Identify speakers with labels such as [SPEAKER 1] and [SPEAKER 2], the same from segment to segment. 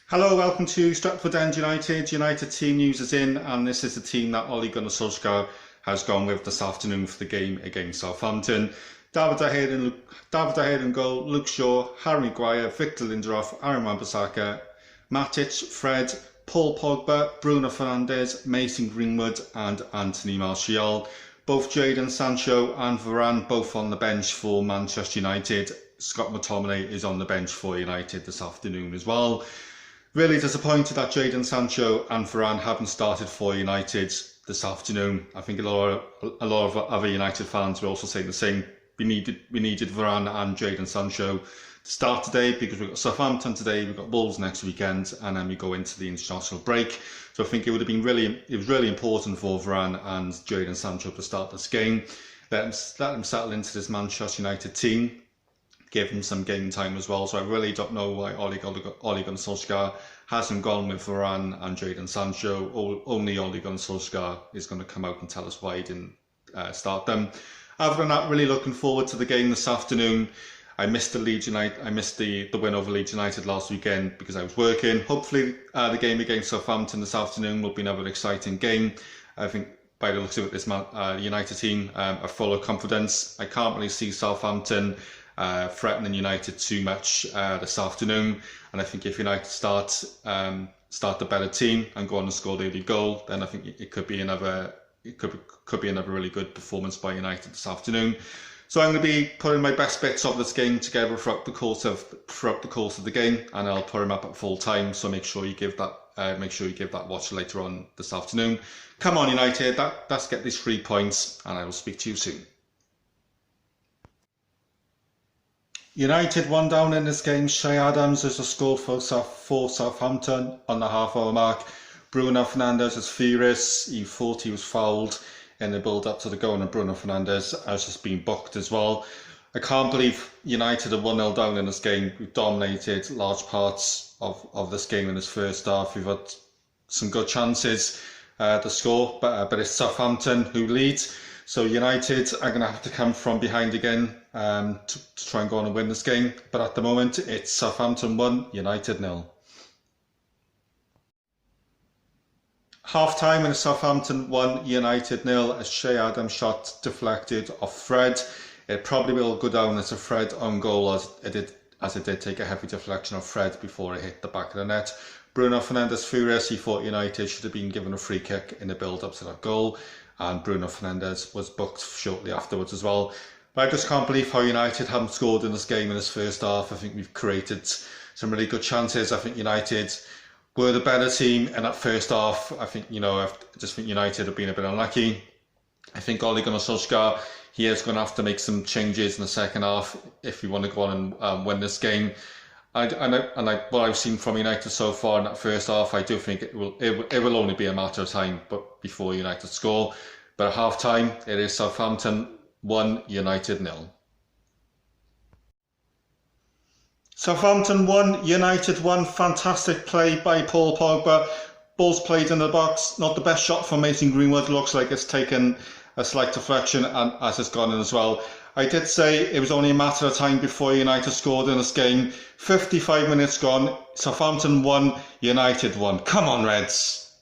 [SPEAKER 1] Hello, welcome to Stratford End United. United team news is in, and this is the team that Ole Gunnar Solskjaer has gone with this afternoon for the game against Southampton. David De Gea in goal, Luke Shaw, Harry Maguire, Victor Lindelof, Aaron Wan-Bissaka, Matic, Fred, Paul Pogba, Bruno Fernandes, Mason Greenwood and Anthony Martial. Both Jadon Sancho and Varane both on the bench for Manchester United. Scott McTominay is on the bench for United this afternoon as well. Really disappointed that Jadon Sancho and Varane haven't started for United this afternoon. I think a lot of other United fans were also saying the same. We needed Varane and Jadon Sancho to start today because we've got Southampton today, we've got Wolves next weekend, and then we go into the international break. So I think it was really important for Varane and Jadon Sancho to start this game. Let them settle into this Manchester United team. Give him some game time as well. So I really don't know why Ole Gunnar Solskjaer hasn't gone with Varane and Jadon Sancho. Only Ole Gunnar Solskjaer is going to come out and tell us why he didn't start them. Other than that, really looking forward to the game this afternoon. I missed the win over Leeds United last weekend because I was working. Hopefully the game against Southampton this afternoon will be another exciting game. I think by the looks of it, this United team are full of confidence. I can't really see Southampton threatening United too much this afternoon, and I think if United start the better team and go on and score the early goal, then I think it could be another really good performance by United this afternoon. So I'm going to be putting my best bits of this game together throughout the course of the game, and I'll put them up at full time. So make sure you give that watch later on this afternoon. Come on, United! Let's get these 3 points, and I will speak to you soon. United 1 down in this game. Che Adams has scored for Southampton on the half-hour mark. Bruno Fernandes is furious. He thought he was fouled in the build-up to the goal, and Bruno Fernandes has just been booked as well. I can't believe United are 1-0 down in this game. We've dominated large parts of this game in this first half. We've had some good chances to score, but it's Southampton who leads. So United are going to have to come from behind again to try and go on and win this game. But at the moment, it's Southampton 1, United 0. Half-time in Southampton 1, United 0 as Che Adams shot deflected off Fred. It probably will go down as a Fred on goal as it did take a heavy deflection of Fred before it hit the back of the net. Bruno Fernandes furious. He thought United should have been given a free kick in the build-up to that goal, and Bruno Fernandes was booked shortly afterwards as well. But I just can't believe how United haven't scored in this game in this first half. I think we've created some really good chances. I think United were the better team in that first half. I just think United have been a bit unlucky. I think Ole Gunnar Solskjaer, he is going to have to make some changes in the second half if we want to go on and win this game. What I've seen from United so far in that first half, I do think it will only be a matter of time before United score. But at half time, it is Southampton 1, United 0. Southampton 1, United 1. Fantastic play by Paul Pogba. Ball's played in the box. Not the best shot from Mason Greenwood. Looks like it's taken a slight deflection and as it's gone in as well. I did say it was only a matter of time before United scored in this game. 55 minutes gone. Southampton 1, United 1. Come on, Reds.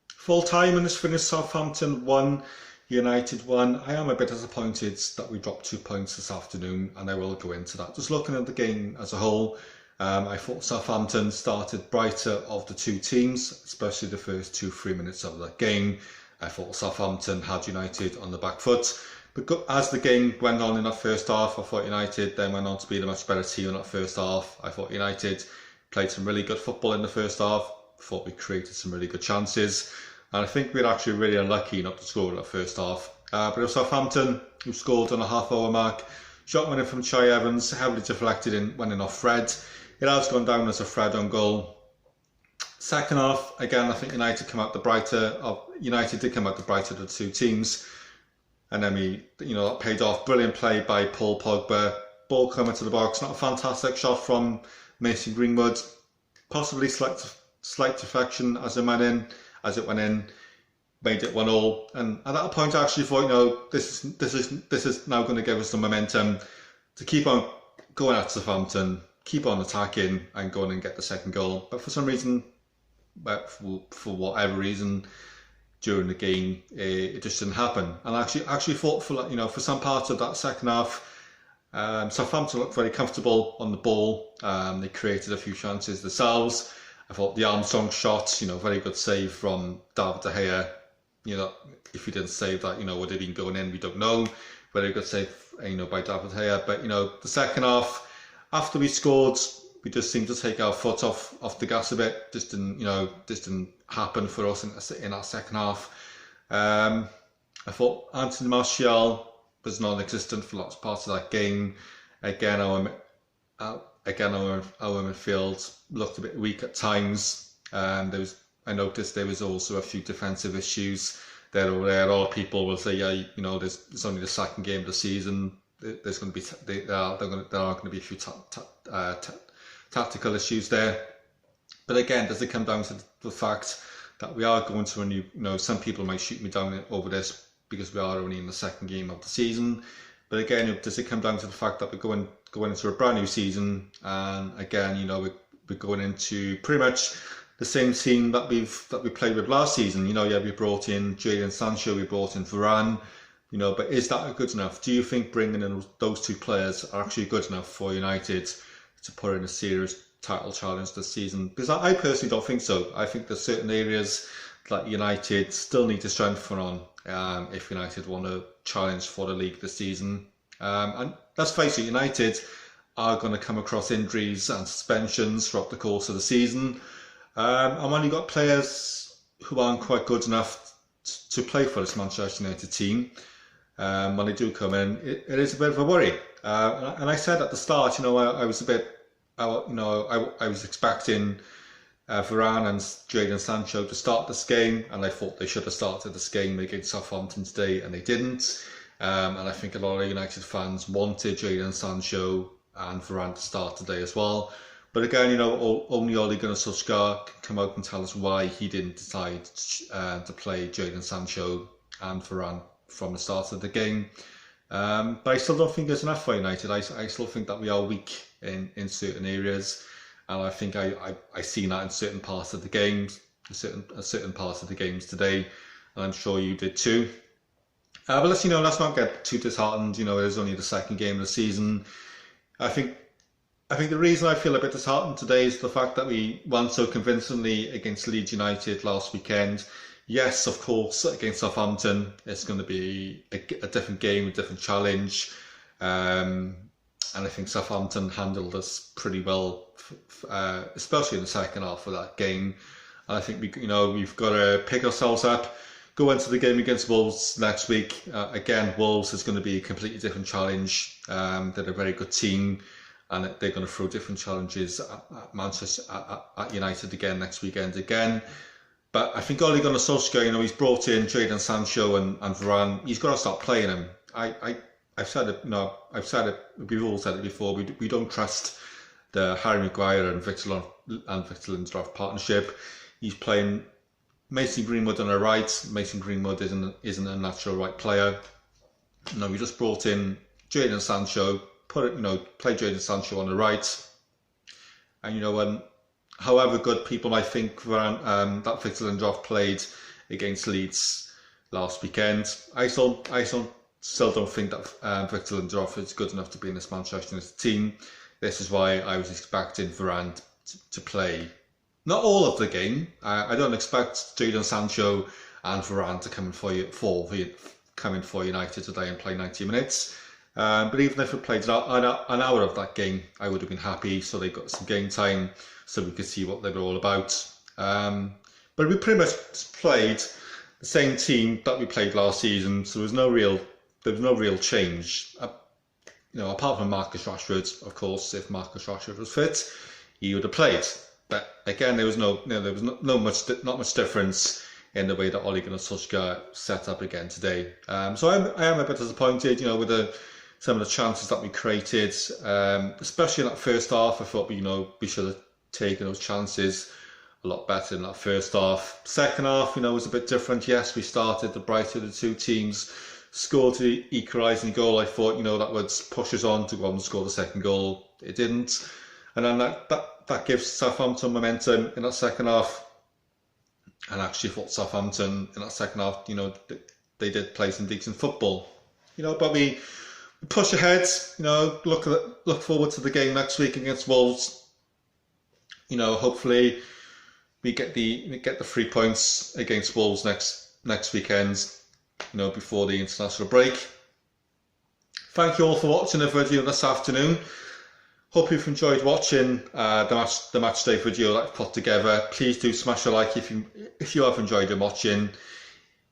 [SPEAKER 1] Full time and it's finished Southampton 1, United 1. I am a bit disappointed that we dropped 2 points this afternoon, and I will go into that. Just looking at the game as a whole, I thought Southampton started brighter of the two teams, especially the first 2-3 minutes of the game. I thought Southampton had United on the back foot. But as the game went on in that first half, I thought United then went on to be the much better team in that first half. I thought United played some really good football in the first half. I thought we created some really good chances. And I think we were actually really unlucky not to score in that first half. But it was Southampton who scored on a half-hour mark. Shot winning from Che Adams, heavily deflected in, went in off Fred. It has gone down as a Fred on goal. Second half, again, I think United did come out the brighter of the two teams. And then that paid off. Brilliant play by Paul Pogba. Ball coming to the box. Not a fantastic shot from Mason Greenwood. Possibly slight deflection as it went in. Made it 1-1. And at that point, I actually thought, this is now going to give us the momentum to keep on going at Southampton, keep on attacking and go on and get the second goal. But for some reason, for whatever reason, during the game, it just didn't happen. And I actually thought for some parts of that second half, Southampton looked very comfortable on the ball. They created a few chances themselves. I thought the Armstrong shot, very good save from David De Gea. If he didn't save that, would it have been going in? We don't know. Very good save, by David De Gea. But the second half, after we scored, we just seemed to take our foot off the gas a bit. Just didn't happen for us in that second half. I thought Anthony Martial was non-existent for lots of parts of that game. Again, our midfield looked a bit weak at times. I noticed there was also a few defensive issues there or there. A lot of people will say, it's only the second game of the season. There's going to be there are going to be a few tactical issues there. But again, does it come down to the fact that we are going to a new? Some people might shoot me down over this because we are only in the second game of the season. But again, does it come down to the fact that we're going into a brand new season, and again, we're going into pretty much the same team that we played with last season. We brought in Jadon Sancho, we brought in Varane. But is that good enough? Do you think bringing in those two players are actually good enough for United to put in a serious title challenge this season? Because I personally don't think so. I think there's certain areas that United still need to strengthen on if United want to challenge for the league this season. And let's face it, United are going to come across injuries and suspensions throughout the course of the season. And when you've got players who aren't quite good enough to play for this Manchester United team, when they do come in, it is a bit of a worry. And I said at the start, I was a bit, I was expecting Varane and Jadon Sancho to start this game, and I thought they should have started this game against Southampton today, and they didn't. And I think a lot of United fans wanted Jadon Sancho and Varane to start today as well. But again, only Ole Gunnar Solskjaer can come out and tell us why he didn't decide to play Jadon Sancho and Varane from the start of the game. But I still don't think there's enough for United. I still think that we are weak in certain areas, and I think I seen that in certain parts of the games, certain parts of the games today, and I'm sure you did too. But let's not get too disheartened. It is only the second game of the season. I think the reason I feel a bit disheartened today is the fact that we won so convincingly against Leeds United last weekend. Yes, of course, against Southampton, it's going to be a different game, a different challenge. And I think Southampton handled us pretty well, especially in the second half of that game. And I think we've got to pick ourselves up, go into the game against Wolves next week. Again, Wolves is going to be a completely different challenge. They're a very good team, and they're going to throw different challenges at Manchester, at United again next weekend again. But I think Ole Gunnar Solskjaer, he's brought in Jadon Sancho and Varane. He's got to start playing him. I've said it. We've all said it before. We don't trust the Harry Maguire and Victor Lindelof partnership. He's playing Mason Greenwood on the right. Mason Greenwood isn't a natural right player. We just brought in Jadon Sancho. Play Jadon Sancho on the right, and however good people might think that Victor Lindelof played against Leeds last weekend, I still don't think that Victor Lindelof is good enough to be in this Manchester United team. This is why I was expecting Varane to play not all of the game. I don't expect Jadon Sancho and Varane to come in for United today and play 90 minutes. But even if we played an hour of that game, I would have been happy. So they got some game time, so we could see what they were all about. But we pretty much played the same team that we played last season, so there was no real change. Apart from Marcus Rashford, of course. If Marcus Rashford was fit, he would have played. But again, there was not much difference in the way that Ole Gunnar Solskjaer set up again today. So I am a bit disappointed, with some of the chances that we created, especially in that first half. I thought we should have taken those chances a lot better in that first half. Second half, was a bit different. Yes, we started the brighter of the two teams, scored the equalising goal. I thought, that would push us on to go on and score the second goal. It didn't. and then that gives Southampton momentum in that second half. And actually thought Southampton in that second half, they did play some decent football, but we push ahead, look forward to the game next week against Wolves. Hopefully we get the 3 points against Wolves next weekend, before the international break. Thank you all for watching the video this afternoon. Hope you've enjoyed watching the match day video that I've put together. Please do smash a like if you have enjoyed watching.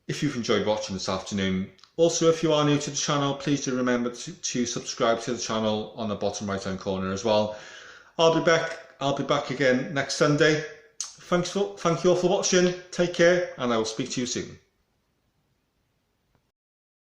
[SPEAKER 1] If you've enjoyed watching this afternoon. Also, if you are new to the channel, please do remember to subscribe to the channel on the bottom right hand corner as well. I'll be back again next Sunday. Thank you all for watching. Take care, and I will speak to you soon.